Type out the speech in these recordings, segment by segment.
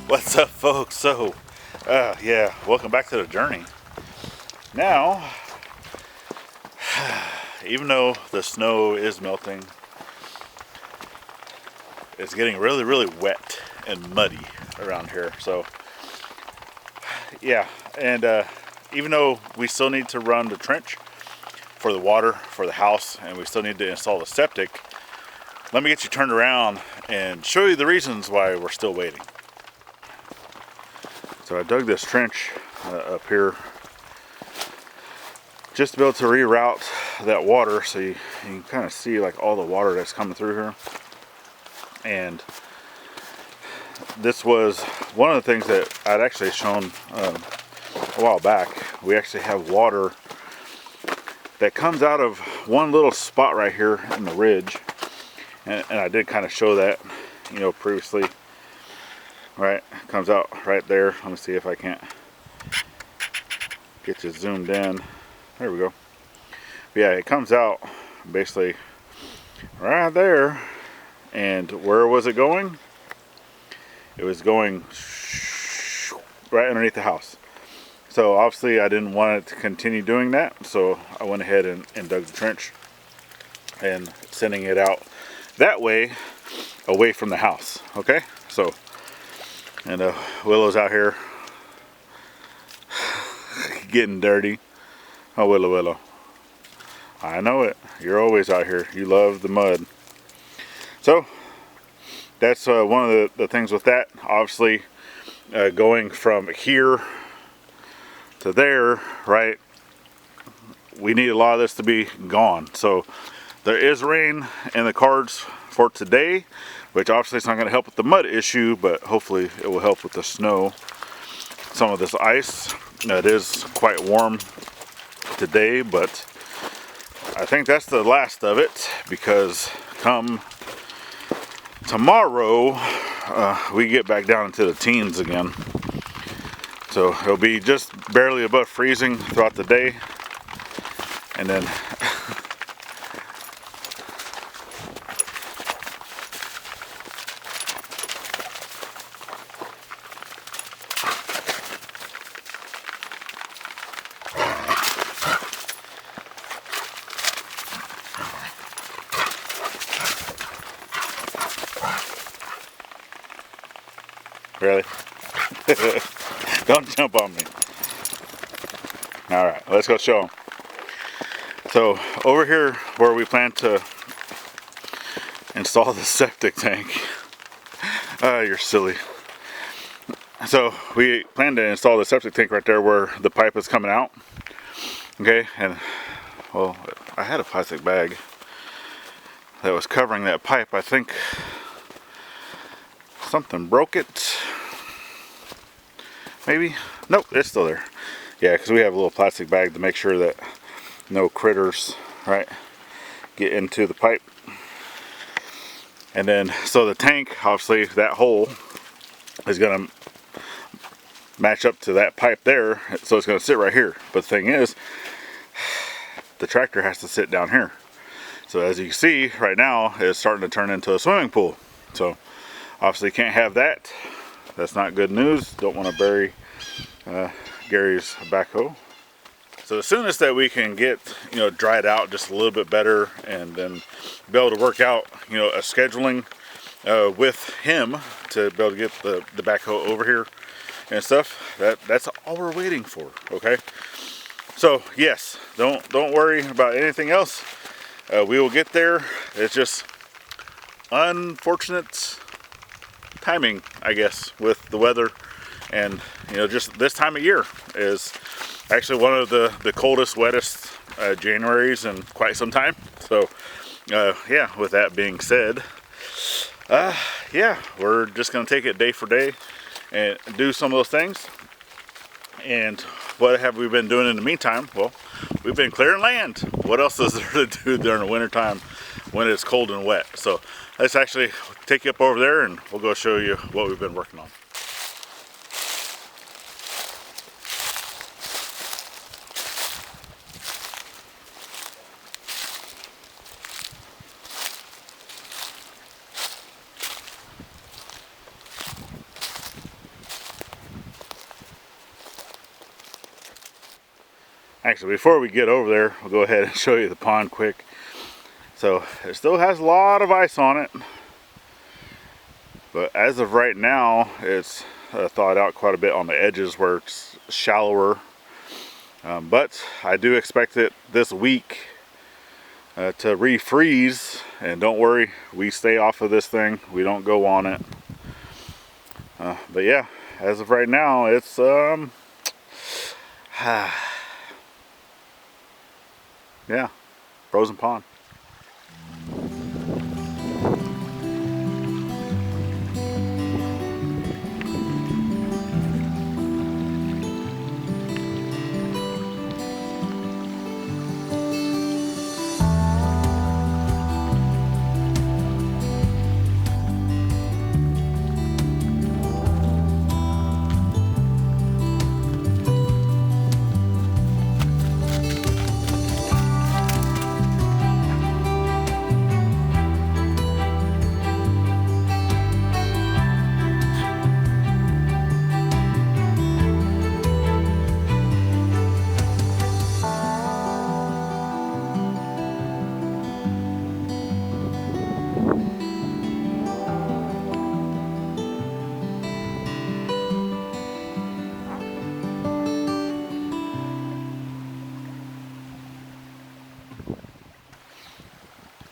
What's up, folks? Yeah, welcome back to the journey. Now, even though the snow is melting, it's getting really wet and muddy around here. So, yeah, and even though we still need to run the trench for the water for the house, and we still need to install the septic, let me get you turned around and show you the reasons why we're still waiting. So I dug this trench up here just to be able to reroute that water, so you can kind of see like all the water that's coming through here. And this was one of the things that I'd actually shown a while back. We actually have water that comes out of one little spot right here in the ridge, and I did kind of show that, previously. Right, comes out right there. Let me see if I can't get you zoomed in. There we go. Yeah, it comes out basically right there. And where was it going? It was going right underneath the house. So obviously I didn't want it to continue doing that, so I went ahead and dug the trench and sending it out that way, away from the house. Okay, so. And Willow's out here getting dirty. Oh, Willow. I know it. You're always out here. You love the mud. So, that's one of the things with that. Obviously, going from here to there, right, we need a lot of this to be gone. So, there is rain in the cards for today, which obviously it's not going to help with the mud issue, but hopefully it will help with the snow. Some of this ice. It is quite warm today, but I think that's the last of it, because come tomorrow we get back down into the teens again. So it'll be just barely above freezing throughout the day, and then really? Don't jump on me. Alright, let's go show them. So, over here where we plan to install the septic tank. You're silly. So, we plan to install the septic tank right there where the pipe is coming out. Okay, and, well, I had a plastic bag that was covering that pipe. I think something broke it. Maybe? Nope, it's still there. Yeah, because we have a little plastic bag to make sure that no critters, right, get into the pipe. And then, so the tank, obviously, that hole is going to match up to that pipe there, so it's going to sit right here. But the thing is, the tractor has to sit down here. So as you can see, right now, it's starting to turn into a swimming pool. So, obviously, can't have that. That's not good news. Don't want to bury Gary's backhoe. So the soonest that we can get, dried out just a little bit better, and then be able to work out, a scheduling with him to be able to get the backhoe over here and stuff. That's all we're waiting for. Okay. So yes, don't worry about anything else. We will get there. It's just unfortunate timing, I guess, with the weather, and just this time of year is actually one of the coldest, wettest Januaries in quite some time. So yeah, with that being said, yeah, we're just gonna take it day for day and do some of those things. And what have we been doing in the meantime? Well, we've been clearing land. What else is there to do during the winter time when it's cold and wet? So let's actually take you up over there and we'll go show you what we've been working on. Actually, before we get over there, we'll go ahead and show you the pond quick. So it still has a lot of ice on it, but as of right now, it's thawed out quite a bit on the edges where it's shallower. But I do expect it this week to refreeze, and don't worry, we stay off of this thing. We don't go on it. But yeah, as of right now, it's yeah, frozen pond.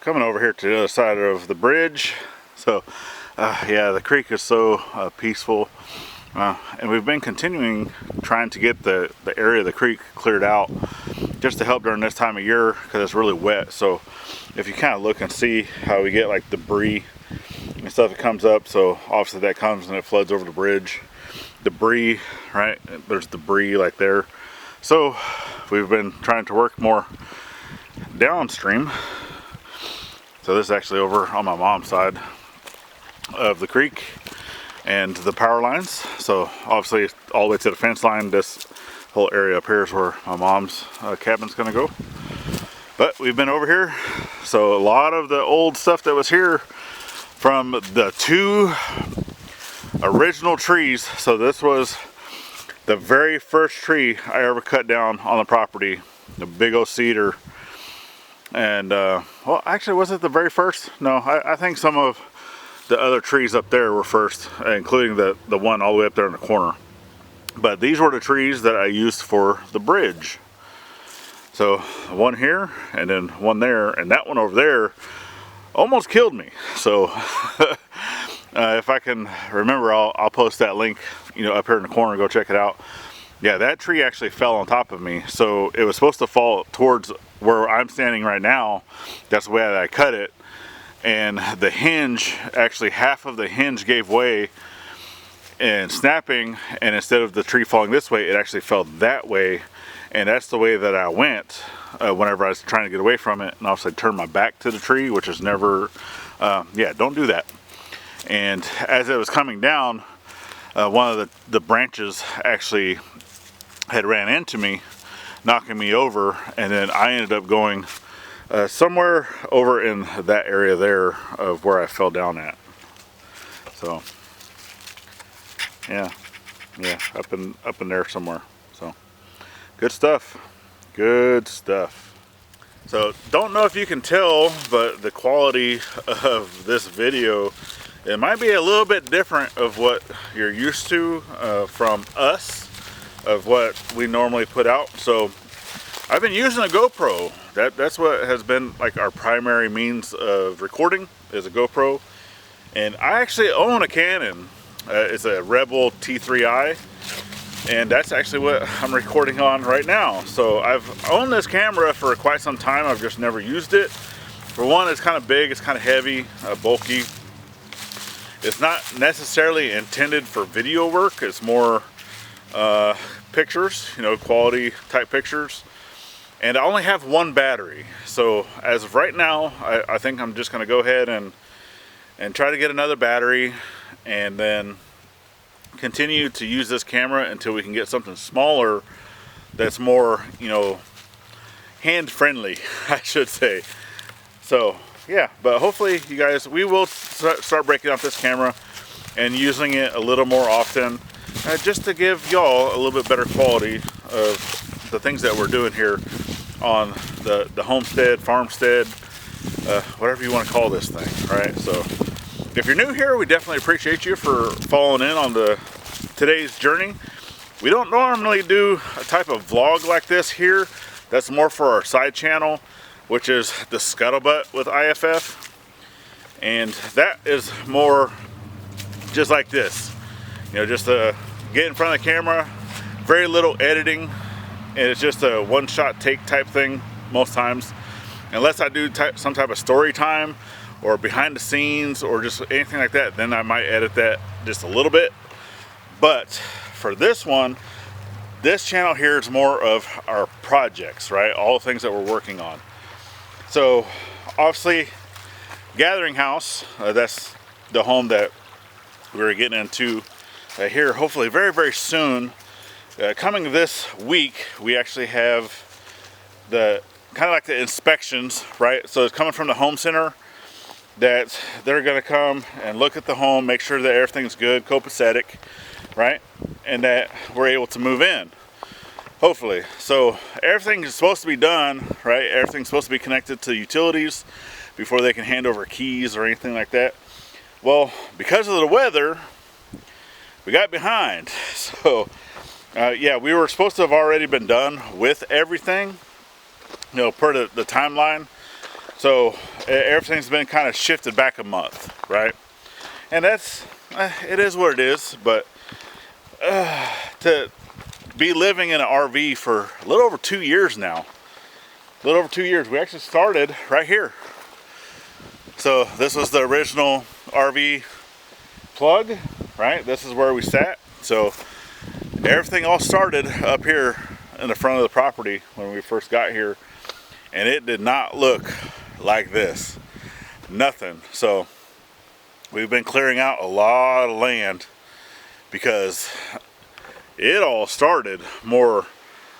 Coming over here to the other side of the bridge. So yeah, the creek is so peaceful, and we've been continuing trying to get the area of the creek cleared out just to help during this time of year because it's really wet. So if you kind of look and see how we get like debris and stuff that comes up, so obviously that comes and it floods over the bridge. Debris, right? There's debris like there. So we've been trying to work more downstream. So this is actually over on my mom's side of the creek and the power lines. So obviously all the way to the fence line, this whole area up here is where my mom's cabin's gonna go. But we've been over here. So a lot of the old stuff that was here from the 2 original trees. So this was the very first tree I ever cut down on the property, the big old cedar. And well, actually, was it the very first? No, I think some of the other trees up there were first, including the one all the way up there in the corner. But these were the trees that I used for the bridge. So one here and then one there, and that one over there almost killed me. So if I can remember, I'll post that link, you know, up here in the corner. Go check it out. Yeah, that tree actually fell on top of me. So it was supposed to fall towards where I'm standing right now. That's the way that I cut it. And the hinge, actually half of the hinge gave way and snapping, and instead of the tree falling this way, it actually fell that way. And that's the way that I went whenever I was trying to get away from it. And obviously I turned my back to the tree, which is never, yeah, don't do that. And as it was coming down, one of the branches actually had ran into me, knocking me over, and then I ended up going somewhere over in that area there of where I fell down at. So yeah, up in there somewhere. So good stuff, good stuff. So don't know if you can tell, but the quality of this video, it might be a little bit different of what you're used to from us, of what we normally put out. So I've been using a GoPro. That's what has been like our primary means of recording, is a GoPro. And I actually own a Canon. It's a Rebel T3i, and that's actually what I'm recording on right now. So I've owned this camera for quite some time. I've just never used it. For one, it's kind of big, it's kind of heavy, bulky. It's not necessarily intended for video work. It's more pictures, you know, quality type pictures. And I only have one battery. So as of right now, I think I'm just gonna go ahead and try to get another battery, and then continue to use this camera until we can get something smaller that's more, you know, hand friendly, I should say. So yeah, but hopefully you guys, we will start breaking out this camera and using it a little more often, just to give y'all a little bit better quality of the things that we're doing here on the homestead, farmstead, whatever you want to call this thing, right? So if you're new here, we definitely appreciate you for following in on today's journey. We don't normally do a type of vlog like this here. That's more for our side channel, which is the Scuttlebutt with IFF. And that is more just like this. You know, just get in front of the camera, very little editing, and it's just a one-shot take type thing most times. Unless I do some type of story time or behind the scenes or just anything like that, then I might edit that just a little bit. But for this one, this channel here is more of our projects, right? All the things that we're working on. So obviously, Gathering House, that's the home that we're getting into here hopefully very, very soon. Coming this week, we actually have the kind of like the inspections, right? So it's coming from the home center that they're going to come and look at the home, make sure that everything's good, copacetic, right? And that we're able to move in, hopefully. So everything is supposed to be done, right? Everything's supposed to be connected to utilities before they can hand over keys or anything like that. Well, because of the weather, we got behind. So yeah, we were supposed to have already been done with everything, you know, per the timeline. So everything's been kind of shifted back a month, right? And that's, it is what it is. But to be living in an RV for a little over 2 years now, a little over 2 years, we actually started right here. So this was the original RV plug, right? This is where we sat. So everything all started up here in the front of the property when we first got here, and it did not look like this. Nothing. So we've been clearing out a lot of land because it all started more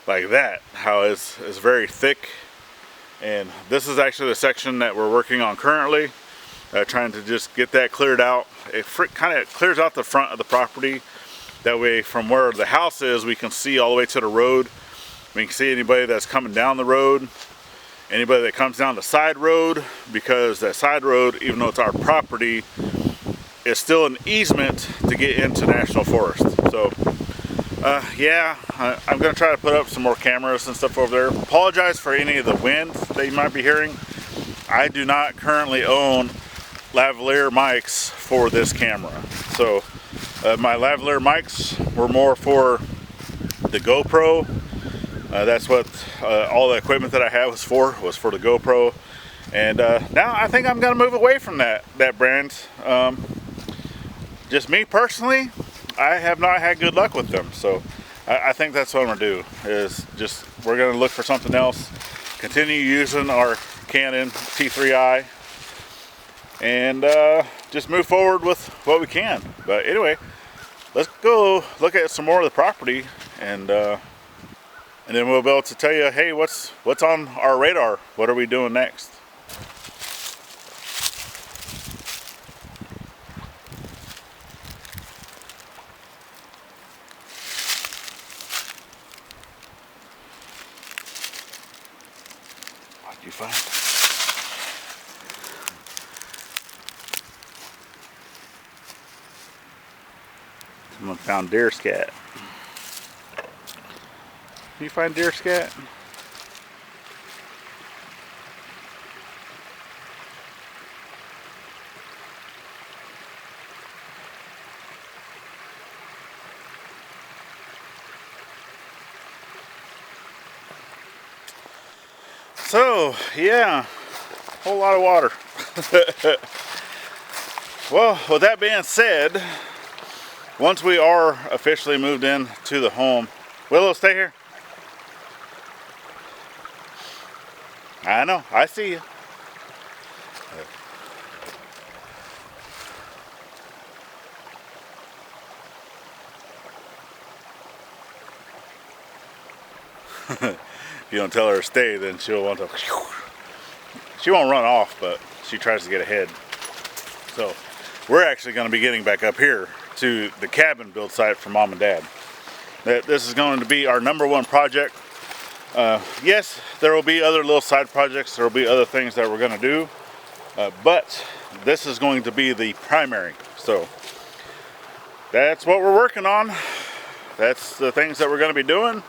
like that, how it's very thick. And this is actually the section that we're working on currently, trying to just get that cleared out. It kind of clears out the front of the property. That way, from where the house is, we can see all the way to the road. We can see anybody that's coming down the road, anybody that comes down the side road, because that side road, even though it's our property, is still an easement to get into National Forest. So yeah, I'm gonna try to put up some more cameras and stuff over there. Apologize for any of the wind that you might be hearing. I do not currently own lavalier mics for this camera. So my lavalier mics were more for the GoPro. That's what all the equipment that I have was for the GoPro. And now I think I'm gonna move away from that brand. Just me personally, I have not had good luck with them. So I think that's what I'm gonna do, is just, we're gonna look for something else, continue using our Canon T3i, and just move forward with what we can. But anyway, let's go look at some more of the property, and then we'll be able to tell you, hey, what's on our radar? What are we doing next? What did you find? Someone found deer scat. Did you find deer scat? So, yeah, whole lot of water. Well, with that being said, once we are officially moved in to the home, Willow, stay here. I know, I see you. If you don't tell her to stay, then she'll want to. She won't run off, but she tries to get ahead. So we're actually going to be getting back up here to the cabin build site for Mom and Dad. This is going to be our #1 project. Yes, there will be other little side projects. There will be other things that we're going to do, but this is going to be the primary. So that's what we're working on. That's the things that we're going to be doing.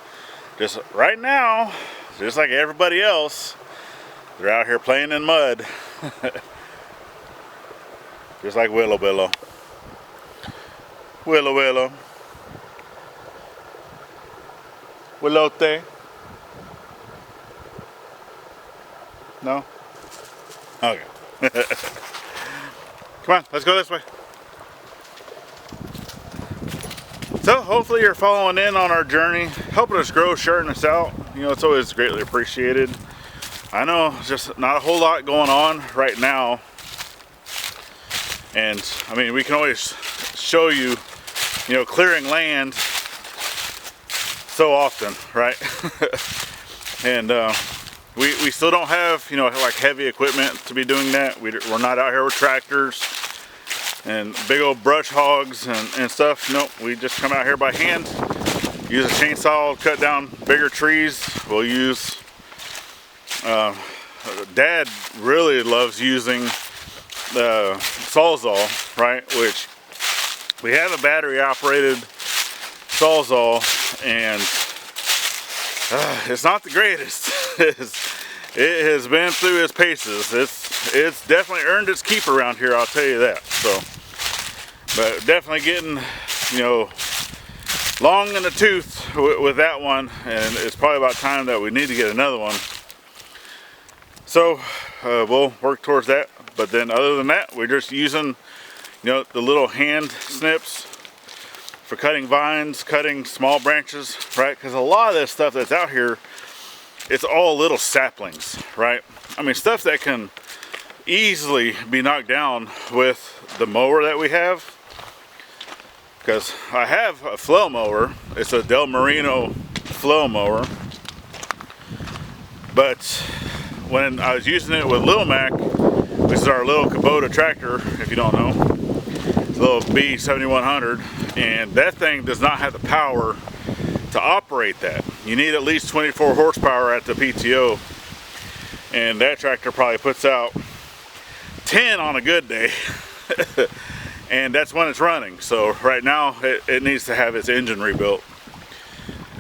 Just right now, just like everybody else, they're out here playing in mud. Just like Willow Willot. Willow Willot. Willote. No? Okay. Come on, let's go this way. So hopefully you're following in on our journey, helping us grow, sharing us out. You know, it's always greatly appreciated. I know just not a whole lot going on right now. And I mean, we can always show you, you know, clearing land so often, right? And we still don't have, you know, like heavy equipment to be doing that. We're not out here with tractors and big old brush hogs and stuff. Nope, we just come out here by hand, use a chainsaw, cut down bigger trees. We'll use, Dad really loves using the Sawzall, right? Which we have a battery operated Sawzall, and it's not the greatest. It has been through its paces. It's definitely earned its keep around here, I'll tell you that. So, but definitely getting, you know, long in the tooth with that one, and it's probably about time that we need to get another one. So we'll work towards that. But then other than that, we're just using, you know, the little hand snips for cutting vines, cutting small branches, right? Because a lot of this stuff that's out here, it's all little saplings, right? I mean, stuff that can easily be knocked down with the mower that we have. Because I have a flow mower. It's a Del Marino flow mower. But when I was using it with Lil Mac, this is our little Kubota tractor, if you don't know. It's a little B7100, and that thing does not have the power to operate that. You need at least 24 horsepower at the PTO, and that tractor probably puts out 10 on a good day. And that's when it's running. So right now it needs to have its engine rebuilt.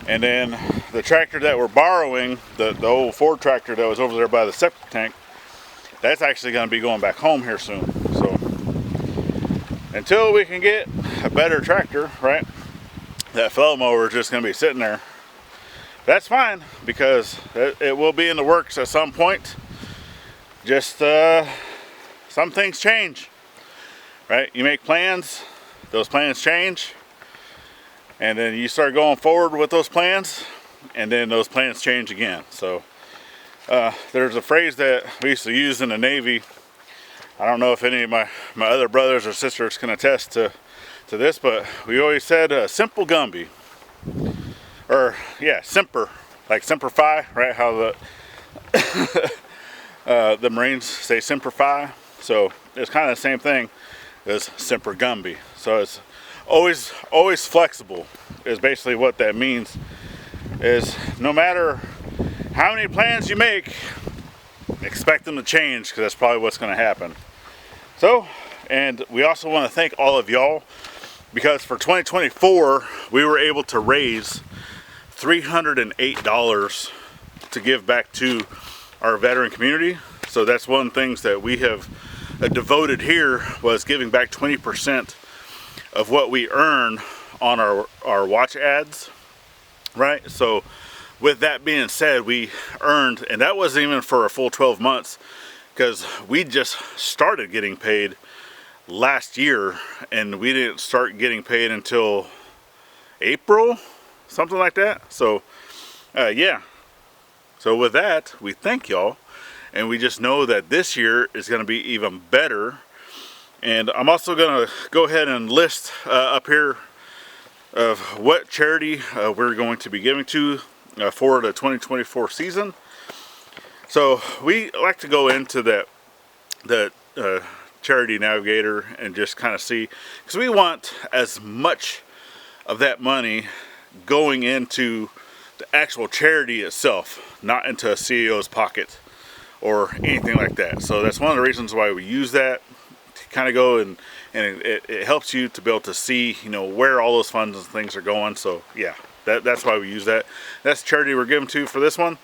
And then the tractor that we're borrowing, the old Ford tractor that was over there by the septic tank, that's actually going to be going back home here soon. So until we can get a better tractor, right, that flow mower is just going to be sitting there. That's fine, because it will be in the works at some point. Just some things change, right? You make plans, those plans change, and then you start going forward with those plans, and then those plans change again. So there's a phrase that we used to use in the Navy. I don't know if any of my other brothers or sisters can attest to this, but we always said Semper Gumby. Or yeah, Semper, like Semper Fi, right? How the Marines say Semper Fi. So it's kind of the same thing as Semper Gumby. So it's always flexible is basically what that means. Is no matter how many plans you make, expect them to change, because that's probably what's going to happen. So, and we also want to thank all of y'all, because for 2024 we were able to raise $308 to give back to our veteran community. So that's one of the things that we have devoted here, was giving back 20% of what we earn on our watch ads, right? So with that being said, we earned, and that wasn't even for a full 12 months, because we just started getting paid last year, and we didn't start getting paid until April, something like that. So yeah, so with that, we thank y'all, and we just know that this year is going to be even better. And I'm also going to go ahead and list up here of what charity we're going to be giving to for the 2024 season. So we like to go into that charity navigator and just kind of see, because we want as much of that money going into the actual charity itself, not into a CEO's pocket or anything like that. So that's one of the reasons why we use that to kind of go and it helps you to be able to see, you know, where all those funds and things are going. So yeah, that's why we use that. That's the charity we're giving to for this one.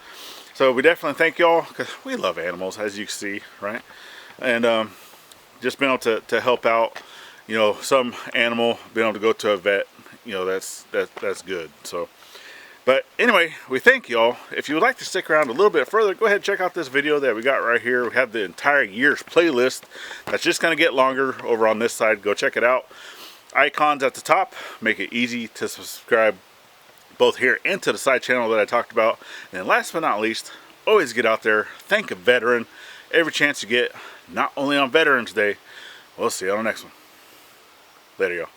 So we definitely thank y'all, because we love animals, as you can see, right? And just being able to help out, you know, some animal, being able to go to a vet, you know, that's good. So, but anyway, we thank y'all. If you would like to stick around a little bit further, go ahead and check out this video that we got right here. We have the entire year's playlist that's just going to get longer over on this side. Go check it out. Icons at the top make it easy to subscribe both here and to the side channel that I talked about. And last but not least, always get out there, thank a veteran every chance you get, not only on Veterans Day. We'll see you on the next one. Later, y'all.